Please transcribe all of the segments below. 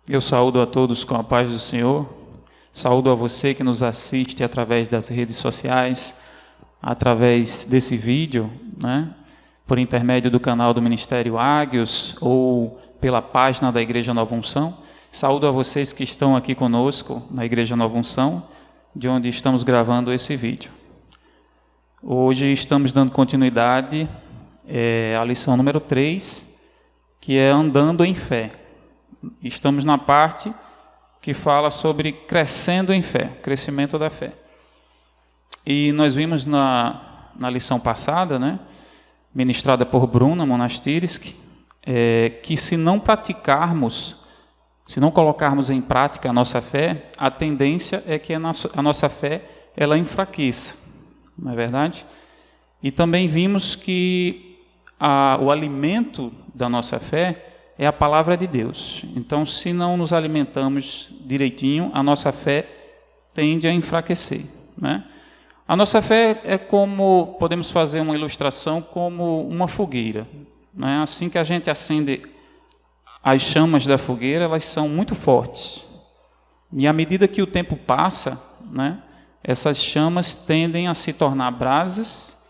Eu saúdo a todos com a paz do Senhor, saúdo a você que nos assiste através das redes sociais, através desse vídeo, por intermédio do canal do Ministério Ágios ou pela página da Igreja Nova Unção. Saúdo a vocês que estão aqui conosco na Igreja Nova Unção, de onde estamos gravando esse vídeo. Hoje estamos dando continuidade à lição número 3, que é Andando em Fé. Estamos na parte que fala sobre crescendo em fé, crescimento da fé. E nós vimos na lição passada, ministrada por Bruna Monastirski, que se não praticarmos, se não colocarmos em prática a nossa fé, a tendência é que a nossa fé ela enfraqueça, não é verdade? E também vimos que o alimento da nossa fé é a palavra de Deus. Então, se não nos alimentamos direitinho, a nossa fé tende a enfraquecer, A nossa fé é como, podemos fazer uma ilustração, como uma fogueira. Assim que a gente acende as chamas da fogueira, elas são muito fortes. E à medida que o tempo passa, essas chamas tendem a se tornar brasas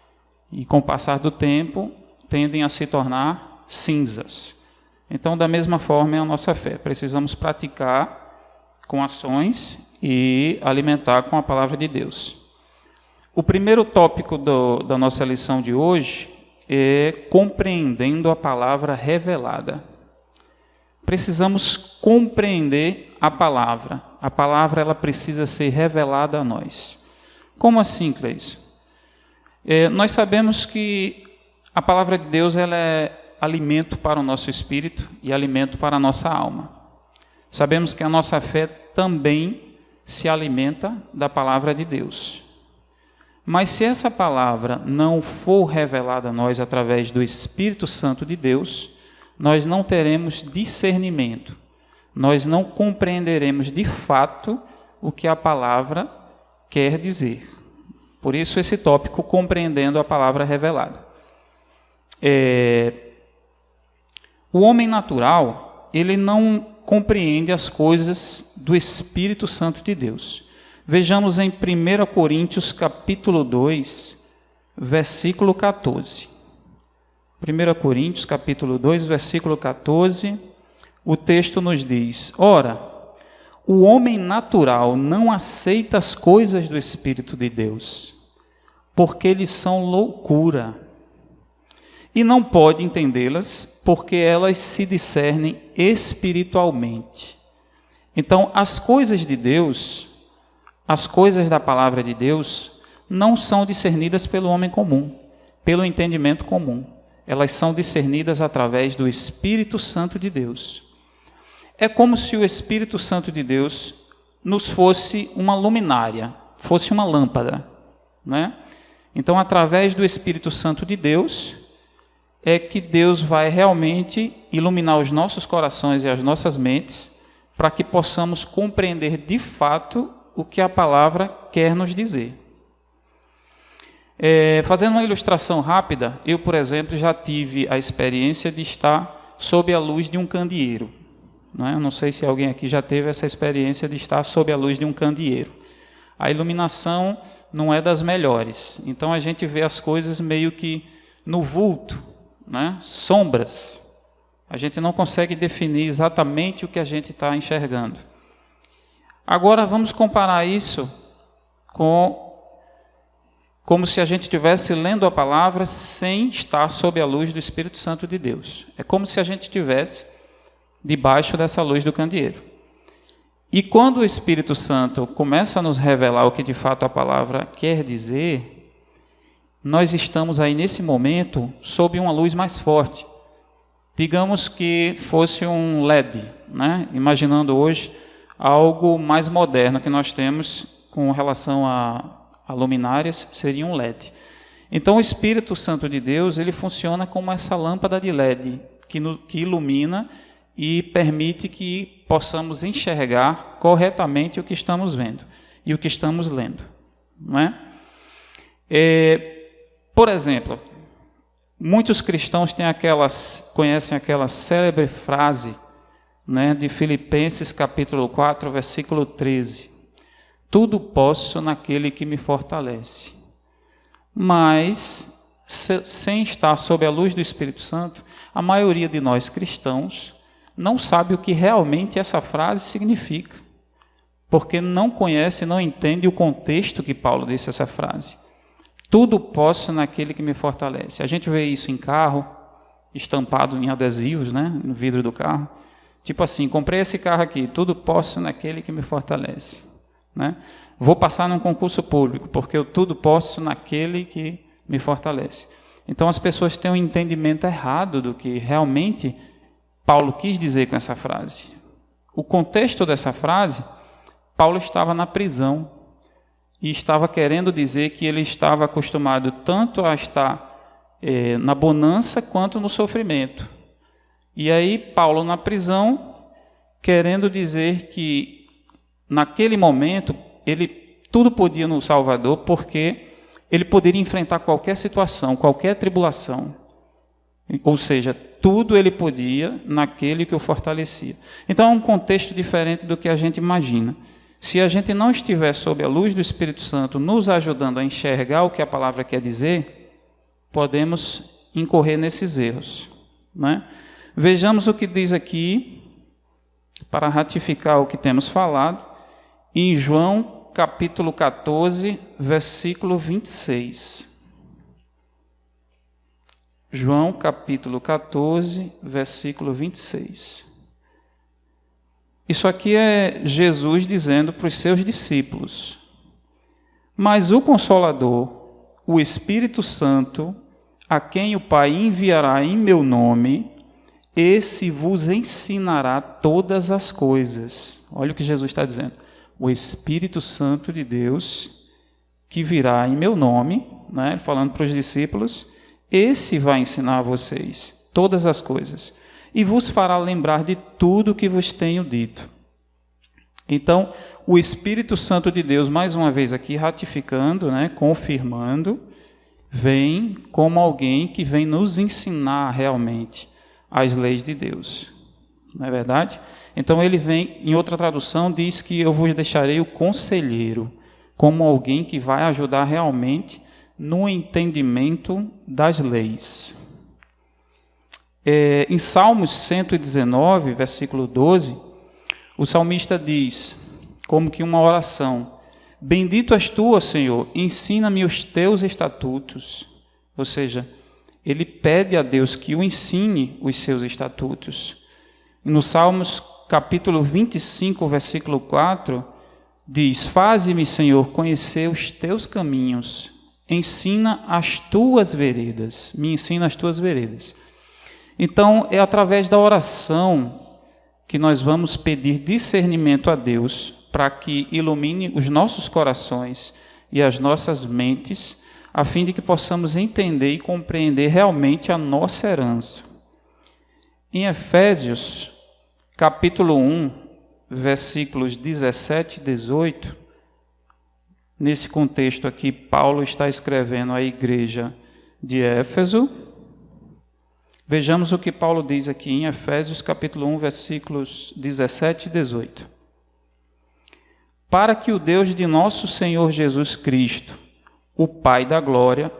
e, com o passar do tempo, tendem a se tornar cinzas. Então, da mesma forma é a nossa fé. Precisamos praticar com ações e alimentar com a palavra de Deus. O primeiro tópico da nossa lição de hoje é compreendendo a palavra revelada. Precisamos compreender a palavra. A palavra ela precisa ser revelada a nós. Como assim, Cleison? Nós sabemos que a palavra de Deus ela é alimento para o nosso espírito e alimento para a nossa alma. Sabemos que a nossa fé também se alimenta da palavra de Deus. Mas se essa palavra não for revelada a nós através do Espírito Santo de Deus, nós não teremos discernimento. Nós não compreenderemos de fato o que a palavra quer dizer. Por isso esse tópico, compreendendo a palavra revelada. O homem natural, ele não compreende as coisas do Espírito Santo de Deus. Vejamos em 1 Coríntios capítulo 2, versículo 14. 1 Coríntios capítulo 2, versículo 14, o texto nos diz: Ora, o homem natural não aceita as coisas do Espírito de Deus, porque eles são loucura, e não pode entendê-las, porque elas se discernem espiritualmente. Então, as coisas de Deus, as coisas da palavra de Deus, não são discernidas pelo homem comum, pelo entendimento comum. Elas são discernidas através do Espírito Santo de Deus. É como se o Espírito Santo de Deus nos fosse uma luminária, fosse uma lâmpada, Então, através do Espírito Santo de Deus, é que Deus vai realmente iluminar os nossos corações e as nossas mentes para que possamos compreender de fato o que a palavra quer nos dizer. Fazendo uma ilustração rápida, eu, por exemplo, já tive a experiência de estar sob a luz de um candeeiro. Eu não sei se alguém aqui já teve essa experiência de estar sob a luz de um candeeiro. A iluminação não é das melhores, então a gente vê as coisas meio que no vulto, sombras. A gente não consegue definir exatamente o que a gente está enxergando. Agora vamos comparar isso como se a gente estivesse lendo a palavra sem estar sob a luz do Espírito Santo de Deus. É como se a gente estivesse debaixo dessa luz do candeeiro. E quando o Espírito Santo começa a nos revelar o que de fato a palavra quer dizer, nós estamos aí nesse momento sob uma luz mais forte. Digamos que fosse um LED, Imaginando hoje algo mais moderno que nós temos com relação a luminárias, seria um LED. Então o Espírito Santo de Deus, ele funciona como essa lâmpada de LED que ilumina e permite que possamos enxergar corretamente o que estamos vendo e o que estamos lendo, Por exemplo, muitos cristãos conhecem aquela célebre frase né, de Filipenses capítulo 4, versículo 13. Tudo posso naquele que me fortalece. Mas, sem estar sob a luz do Espírito Santo, a maioria de nós cristãos não sabe o que realmente essa frase significa, porque não conhece, não entende o contexto que Paulo disse essa frase. Tudo posso naquele que me fortalece. A gente vê isso em carro, estampado em adesivos, né, no vidro do carro. Tipo assim, comprei esse carro aqui, tudo posso naquele que me fortalece. Né? Vou passar num concurso público, porque eu tudo posso naquele que me fortalece. Então as pessoas têm um entendimento errado do que realmente Paulo quis dizer com essa frase. O contexto dessa frase, Paulo estava na prisão e estava querendo dizer que ele estava acostumado tanto a estar na bonança quanto no sofrimento. E aí Paulo na prisão, querendo dizer que naquele momento tudo podia no Salvador, porque ele poderia enfrentar qualquer situação, qualquer tribulação. Ou seja, tudo ele podia naquele que o fortalecia. Então é um contexto diferente do que a gente imagina. Se a gente não estiver sob a luz do Espírito Santo nos ajudando a enxergar o que a palavra quer dizer, podemos incorrer nesses erros. Né? Vejamos o que diz aqui, para ratificar o que temos falado, em João capítulo 14, versículo 26. João capítulo 14, versículo 26. Isso aqui é Jesus dizendo para os seus discípulos: mas o Consolador, o Espírito Santo, a quem o Pai enviará em meu nome, esse vos ensinará todas as coisas. Olha o que Jesus está dizendo. O Espírito Santo de Deus, que virá em meu nome, né, falando para os discípulos, esse vai ensinar a vocês todas as coisas e vos fará lembrar de tudo o que vos tenho dito. Então, o Espírito Santo de Deus, mais uma vez aqui, ratificando, né, confirmando, vem como alguém que vem nos ensinar realmente as leis de Deus. Não é verdade? Então ele vem, em outra tradução, diz que eu vos deixarei o conselheiro, como alguém que vai ajudar realmente no entendimento das leis. Em Salmos 119, versículo 12, o salmista diz, como que uma oração: bendito és tu, ó Senhor, ensina-me os teus estatutos. Ou seja, ele pede a Deus que o ensine os seus estatutos. No Salmos capítulo 25, versículo 4, diz: faze-me, Senhor, conhecer os teus caminhos, ensina as tuas veredas, me ensina as tuas veredas. Então, é através da oração que nós vamos pedir discernimento a Deus para que ilumine os nossos corações e as nossas mentes, a fim de que possamos entender e compreender realmente a nossa herança. Em Efésios, capítulo 1, versículos 17 e 18, nesse contexto aqui, Paulo está escrevendo à igreja de Éfeso. Vejamos o que Paulo diz aqui em Efésios, capítulo 1, versículos 17 e 18. Para que o Deus de nosso Senhor Jesus Cristo, o Pai da glória,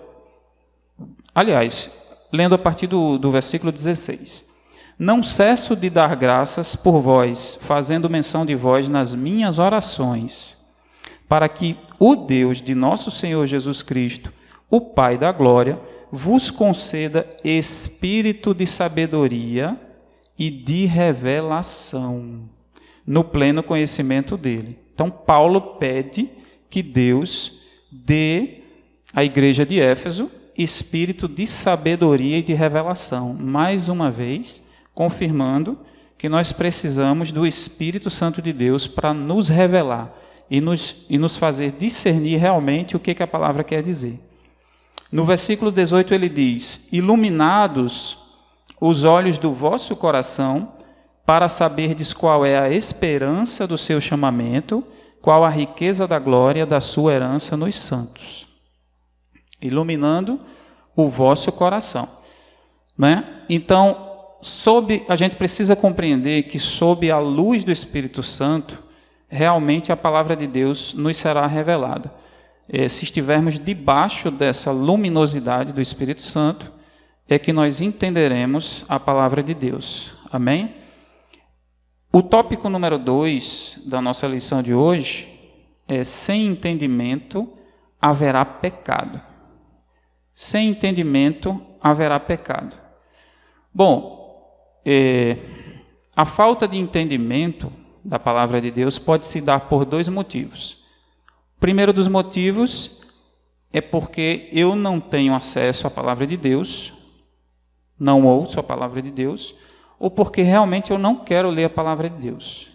aliás, lendo a partir do versículo 16, não cesso de dar graças por vós, fazendo menção de vós nas minhas orações, para que o Deus de nosso Senhor Jesus Cristo, o Pai da glória, vos conceda espírito de sabedoria e de revelação, no pleno conhecimento dele. Então, Paulo pede que Deus dê à igreja de Éfeso espírito de sabedoria e de revelação. Mais uma vez, confirmando que nós precisamos do Espírito Santo de Deus para nos revelar e nos fazer discernir realmente o que a palavra quer dizer. No versículo 18 ele diz: iluminados os olhos do vosso coração, para saberdes qual é a esperança do seu chamamento, qual a riqueza da glória da sua herança nos santos. Iluminando o vosso coração. Né? Então, a gente precisa compreender que, sob a luz do Espírito Santo, realmente a palavra de Deus nos será revelada. Se estivermos debaixo dessa luminosidade do Espírito Santo, é que nós entenderemos a palavra de Deus. Amém? O tópico número 2 da nossa lição de hoje é: sem entendimento haverá pecado. Sem entendimento haverá pecado. Bom, a falta de entendimento da palavra de Deus pode se dar por 2 motivos. O primeiro dos motivos é porque eu não tenho acesso à palavra de Deus, não ouço a palavra de Deus, ou porque realmente eu não quero ler a palavra de Deus.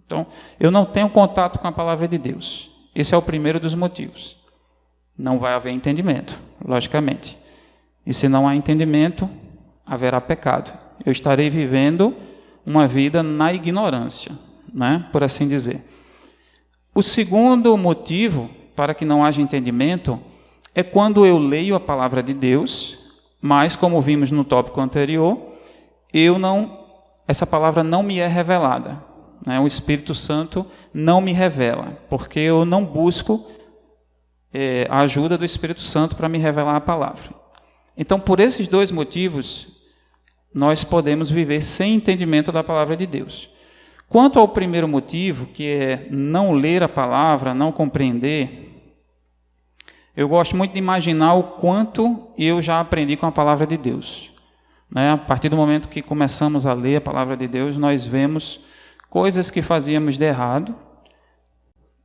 Então, eu não tenho contato com a palavra de Deus. Esse é o primeiro dos motivos. Não vai haver entendimento, logicamente. E se não há entendimento, haverá pecado. Eu estarei vivendo uma vida na ignorância, né? Por assim dizer. O segundo motivo para que não haja entendimento é quando eu leio a palavra de Deus, mas, como vimos no tópico anterior, essa palavra não me é revelada, né? O Espírito Santo não me revela, porque eu não busco a ajuda do Espírito Santo para me revelar a palavra. Então, por esses 2 motivos, nós podemos viver sem entendimento da palavra de Deus. Quanto ao primeiro motivo, que é não ler a palavra, não compreender, eu gosto muito de imaginar o quanto eu já aprendi com a palavra de Deus. Né? A partir do momento que começamos a ler a palavra de Deus, nós vemos coisas que fazíamos de errado,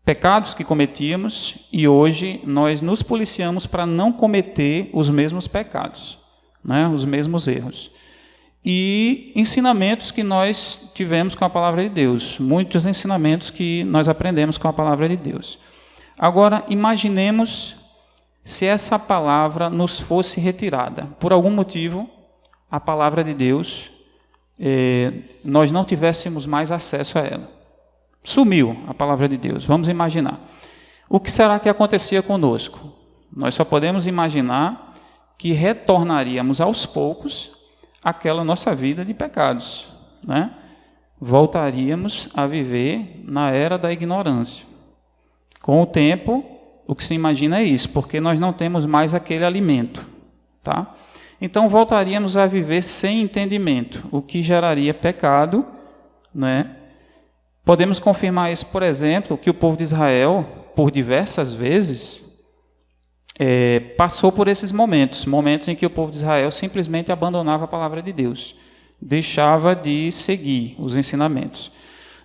pecados que cometíamos, e hoje nós nos policiamos para não cometer os mesmos pecados, né? Os mesmos erros. E ensinamentos que nós tivemos com a palavra de Deus, muitos ensinamentos que nós aprendemos com a palavra de Deus. Agora, imaginemos se essa palavra nos fosse retirada. Por algum motivo, a palavra de Deus, nós não tivéssemos mais acesso a ela. Sumiu a palavra de Deus, vamos imaginar. O que será que acontecia conosco? Nós só podemos imaginar que retornaríamos aos poucos àquela nossa vida de pecados, né? Voltaríamos a viver na era da ignorância. Com o tempo, o que se imagina é isso, porque nós não temos mais aquele alimento, tá? Então voltaríamos a viver sem entendimento, o que geraria pecado, né? Podemos confirmar isso, por exemplo, que o povo de Israel, por diversas vezes, passou por esses momentos em que o povo de Israel simplesmente abandonava a palavra de Deus, deixava de seguir os ensinamentos.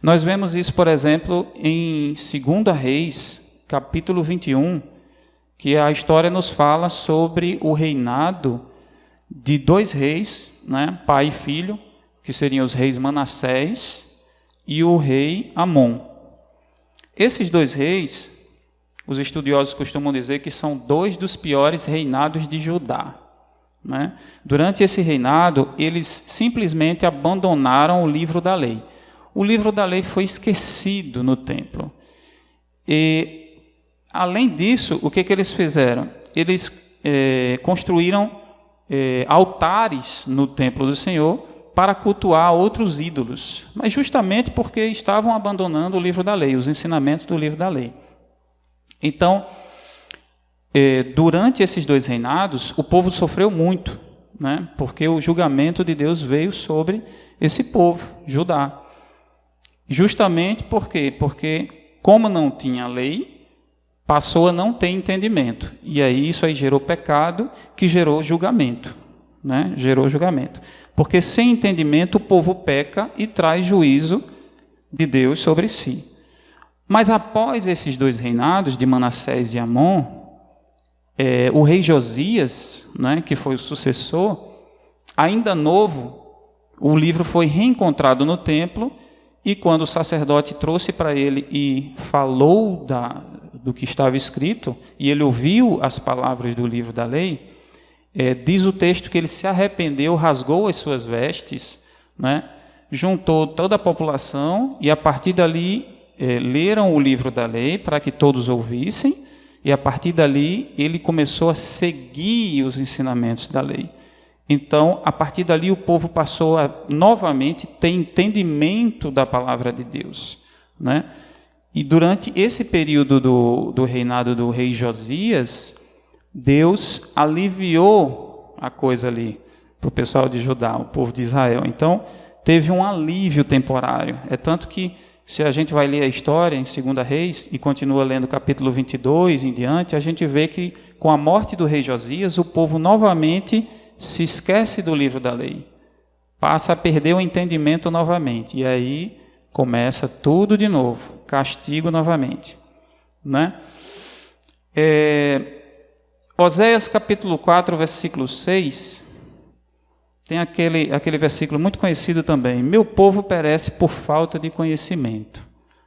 Nós vemos isso, por exemplo, em 2 Reis, capítulo 21, que a história nos fala sobre o reinado de 2 reis, né, pai e filho, que seriam os reis Manassés e o rei Amon. Esses 2 reis, os estudiosos costumam dizer que são 2 dos piores reinados de Judá, né? Durante esse reinado, eles simplesmente abandonaram o livro da lei. O livro da lei foi esquecido no templo. E, além disso, o que eles fizeram? Eles construíram altares no templo do Senhor para cultuar outros ídolos, mas justamente porque estavam abandonando o livro da lei, os ensinamentos do livro da lei. Então, durante esses 2 reinados, o povo sofreu muito, né? Porque o julgamento de Deus veio sobre esse povo, Judá. Justamente por quê? Porque, como não tinha lei, passou a não ter entendimento. E aí isso aí gerou pecado, que gerou julgamento, né? Gerou julgamento. Porque sem entendimento o povo peca e traz juízo de Deus sobre si. Mas após esses 2 reinados, de Manassés e Amon, o rei Josias, né, que foi o sucessor, ainda novo, o livro foi reencontrado no templo, e quando o sacerdote trouxe para ele e falou do que estava escrito, e ele ouviu as palavras do livro da lei, diz o texto que ele se arrependeu, rasgou as suas vestes, né, juntou toda a população, e a partir dali leram o livro da lei para que todos ouvissem, e a partir dali ele começou a seguir os ensinamentos da lei. Então, a partir dali, o povo passou a novamente ter entendimento da palavra de Deus, né? E durante esse período do reinado do rei Josias, Deus aliviou a coisa ali para o pessoal de Judá, o povo de Israel. Então, teve um alívio temporário. É tanto que, se a gente vai ler a história em 2 Reis, e continua lendo o capítulo 22 em diante, a gente vê que, com a morte do rei Josias, o povo novamente se esquece do livro da lei. Passa a perder o entendimento novamente. E aí começa tudo de novo, castigo novamente, né? Oséias capítulo 4, versículo 6, tem aquele versículo muito conhecido também: meu povo perece por falta de conhecimento.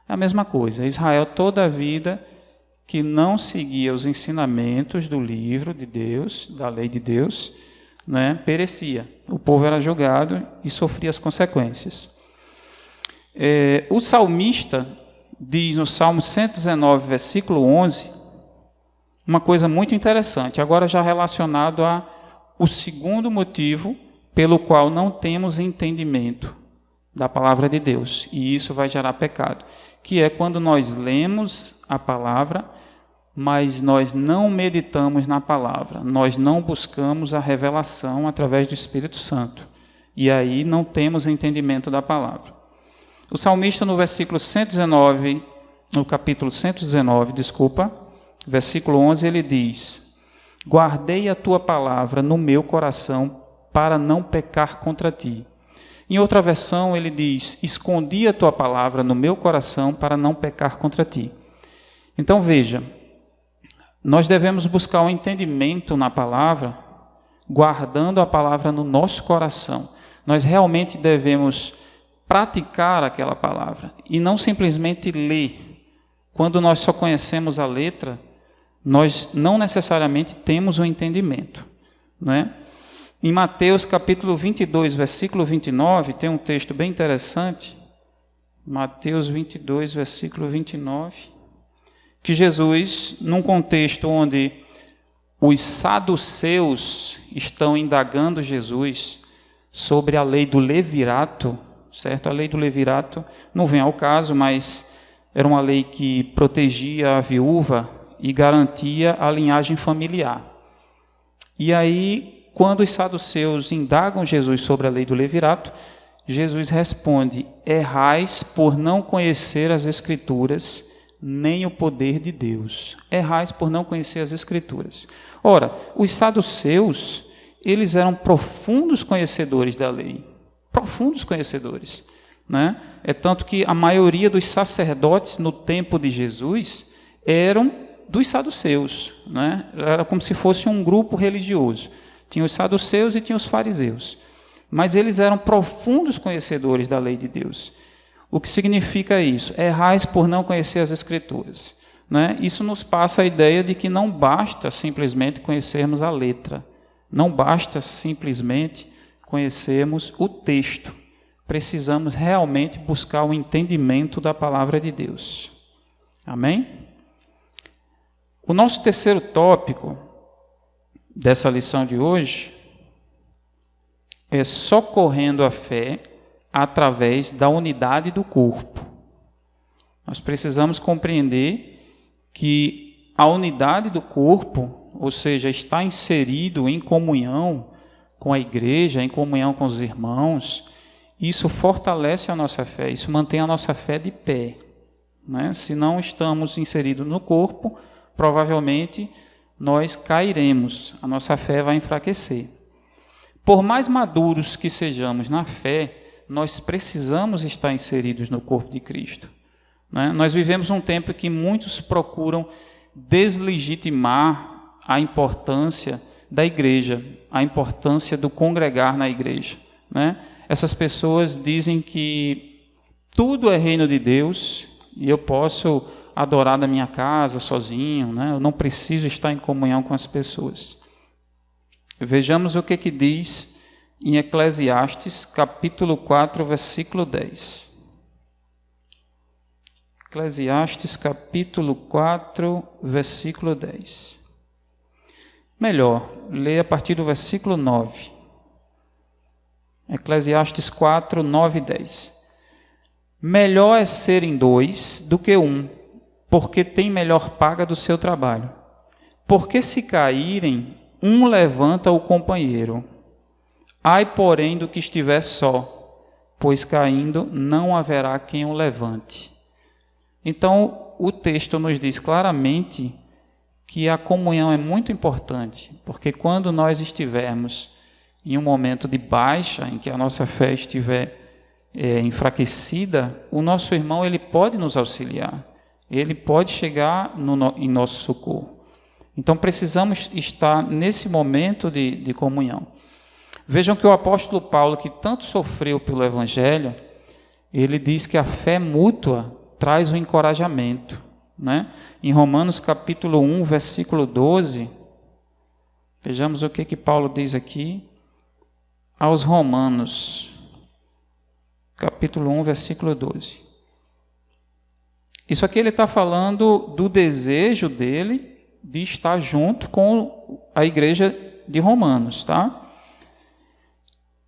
É a mesma coisa, Israel toda a vida que não seguia os ensinamentos do livro de Deus, da lei de Deus, né, perecia. O povo era julgado e sofria as consequências. O salmista diz no Salmo 119, versículo 11, uma coisa muito interessante, agora já relacionado ao segundo motivo pelo qual não temos entendimento da palavra de Deus, e isso vai gerar pecado, que é quando nós lemos a palavra, mas nós não meditamos na palavra, nós não buscamos a revelação através do Espírito Santo, e aí não temos entendimento da palavra. O salmista no versículo 119, no capítulo 119, versículo 11, ele diz: guardei a tua palavra no meu coração para não pecar contra ti. Em outra versão ele diz: escondi a tua palavra no meu coração para não pecar contra ti. Então veja, nós devemos buscar o entendimento na palavra, guardando a palavra no nosso coração. Nós realmente devemos praticar aquela palavra e não simplesmente ler. Quando nós só conhecemos a letra, nós não necessariamente temos o entendimento, não é? Em Mateus capítulo 22, versículo 29, tem um texto bem interessante, Mateus 22, versículo 29, que Jesus, num contexto onde os saduceus estão indagando Jesus sobre a lei do levirato, certo? A lei do levirato não vem ao caso, mas era uma lei que protegia a viúva e garantia a linhagem familiar. E aí, quando os saduceus indagam Jesus sobre a lei do levirato, Jesus responde: errais por não conhecer as Escrituras, nem o poder de Deus. Errais por não conhecer as Escrituras. Ora, os saduceus, eles eram profundos conhecedores da lei. Profundos conhecedores, né? É tanto que a maioria dos sacerdotes no tempo de Jesus eram dos saduceus, né? Era como se fosse um grupo religioso. Tinha os saduceus e tinha os fariseus. Mas eles eram profundos conhecedores da lei de Deus. O que significa isso? Errais por não conhecer as Escrituras, né? Isso nos passa a ideia de que não basta simplesmente conhecermos a letra. Não basta simplesmente conhecermos o texto. Precisamos realmente buscar o entendimento da palavra de Deus. Amém? O nosso terceiro tópico dessa lição de hoje é socorrendo a fé através da unidade do corpo. Nós precisamos compreender que a unidade do corpo, ou seja, estar inserido em comunhão com a igreja, em comunhão com os irmãos, isso fortalece a nossa fé, isso mantém a nossa fé de pé, né? Se não estamos inseridos no corpo, provavelmente nós cairemos, a nossa fé vai enfraquecer. Por mais maduros que sejamos na fé, nós precisamos estar inseridos no corpo de Cristo, né? Nós vivemos um tempo que muitos procuram deslegitimar a importância da igreja, a importância do congregar na igreja, né? Essas pessoas dizem que tudo é reino de Deus e eu posso adorar na minha casa sozinho, né? Eu não preciso estar em comunhão com as pessoas. Vejamos o que diz em Eclesiastes, capítulo 4, versículo 10. Eclesiastes, capítulo 4, versículo 10. Melhor, leia a partir do versículo 9. Eclesiastes 4, 9 e 10. Melhor é serem 2 do que 1, porque tem melhor paga do seu trabalho. Porque se caírem, um levanta o companheiro. Ai, porém, do que estiver só, pois caindo não haverá quem o levante. Então, o texto nos diz claramente que a comunhão é muito importante, porque quando nós estivermos em um momento de baixa, em que a nossa fé estiver enfraquecida, o nosso irmão ele pode nos auxiliar, ele pode chegar em nosso socorro. Então precisamos estar nesse momento de comunhão. Vejam que o apóstolo Paulo, que tanto sofreu pelo Evangelho, ele diz que a fé mútua traz o encorajamento, né? Em Romanos capítulo 1, versículo 12, vejamos o que Paulo diz aqui aos Romanos, capítulo 1, versículo 12. Isso aqui ele está falando do desejo dele de estar junto com a igreja de Romanos, tá?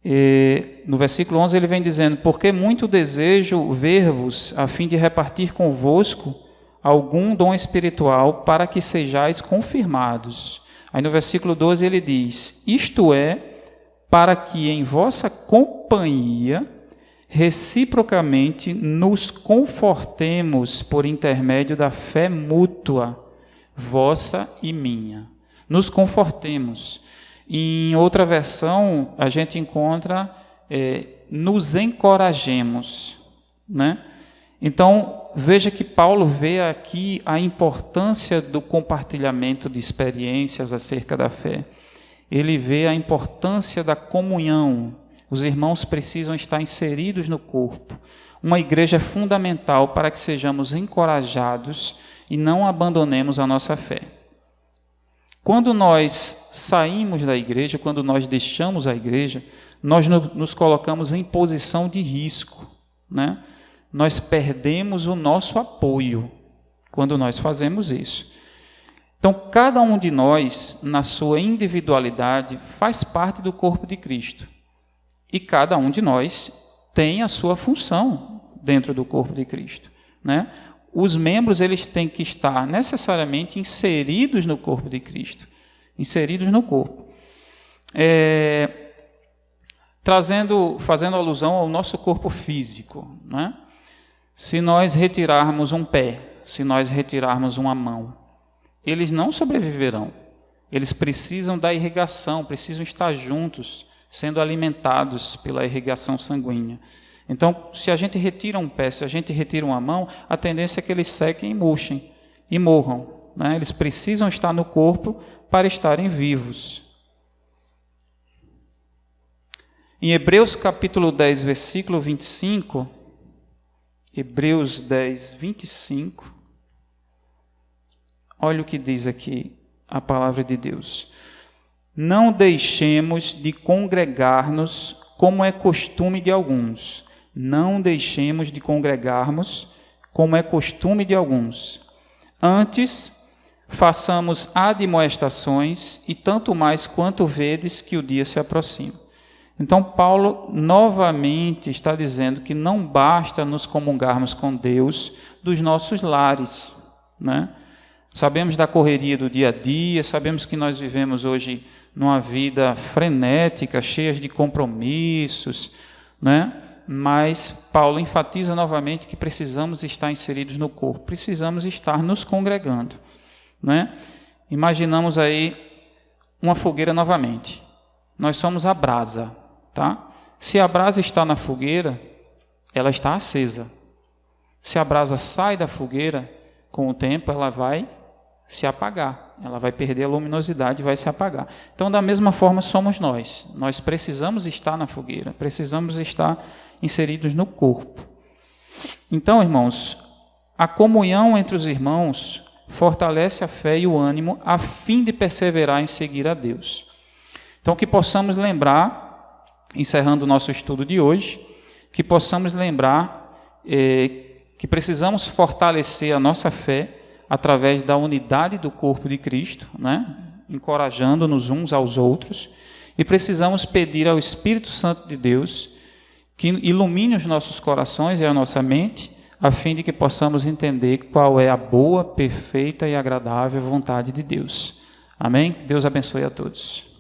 E no versículo 11 ele vem dizendo: porque muito desejo ver-vos, a fim de repartir convosco algum dom espiritual, para que sejais confirmados. Aí no versículo 12 ele diz: isto é, para que em vossa companhia reciprocamente nos confortemos por intermédio da fé mútua, vossa e minha. Nos confortemos. Em outra versão, a gente encontra nos encorajemos, né? Então, veja que Paulo vê aqui a importância do compartilhamento de experiências acerca da fé. Ele vê a importância da comunhão. Os irmãos precisam estar inseridos no corpo. Uma igreja é fundamental para que sejamos encorajados e não abandonemos a nossa fé. Quando nós saímos da igreja, quando nós deixamos a igreja, nós nos colocamos em posição de risco, né? Nós perdemos o nosso apoio quando nós fazemos isso. Então, cada um de nós, na sua individualidade, faz parte do corpo de Cristo. E cada um de nós tem a sua função dentro do corpo de Cristo, né? Os membros eles têm que estar necessariamente inseridos no corpo de Cristo, inseridos no corpo. Fazendo alusão ao nosso corpo físico, né? Se nós retirarmos um pé, se nós retirarmos uma mão, eles não sobreviverão. Eles precisam da irrigação, precisam estar juntos, sendo alimentados pela irrigação sanguínea. Então, se a gente retira um pé, se a gente retira uma mão, a tendência é que eles sequem e murchem e morram, né? Eles precisam estar no corpo para estarem vivos. Em Hebreus capítulo 10, versículo 25, Hebreus 10, 25, olha o que diz aqui a palavra de Deus. Não deixemos de congregar-nos como é costume de alguns. Não deixemos de congregarmos como é costume de alguns. Antes, façamos admoestações, e tanto mais quanto vedes que o dia se aproxima. Então, Paulo novamente está dizendo que não basta nos comungarmos com Deus dos nossos lares, né? Sabemos da correria do dia a dia, sabemos que nós vivemos hoje numa vida frenética, cheia de compromissos, né? Mas Paulo enfatiza novamente que precisamos estar inseridos no corpo, precisamos estar nos congregando, né? Imaginamos aí uma fogueira novamente. Nós somos a brasa, tá? Se a brasa está na fogueira, ela está acesa. Se a brasa sai da fogueira, com o tempo ela vai se apagar, ela vai perder a luminosidade e vai se apagar. Então, da mesma forma somos nós. Nós precisamos estar na fogueira, precisamos estar inseridos no corpo. Então, irmãos, a comunhão entre os irmãos fortalece a fé e o ânimo a fim de perseverar em seguir a Deus. Então, que possamos lembrar, encerrando o nosso estudo de hoje, que possamos lembrar que precisamos fortalecer a nossa fé através da unidade do corpo de Cristo, né? Encorajando-nos uns aos outros, E precisamos pedir ao Espírito Santo de Deus que ilumine os nossos corações e a nossa mente, a fim de que possamos entender qual é a boa, perfeita e agradável vontade de Deus. Amém? Deus abençoe a todos.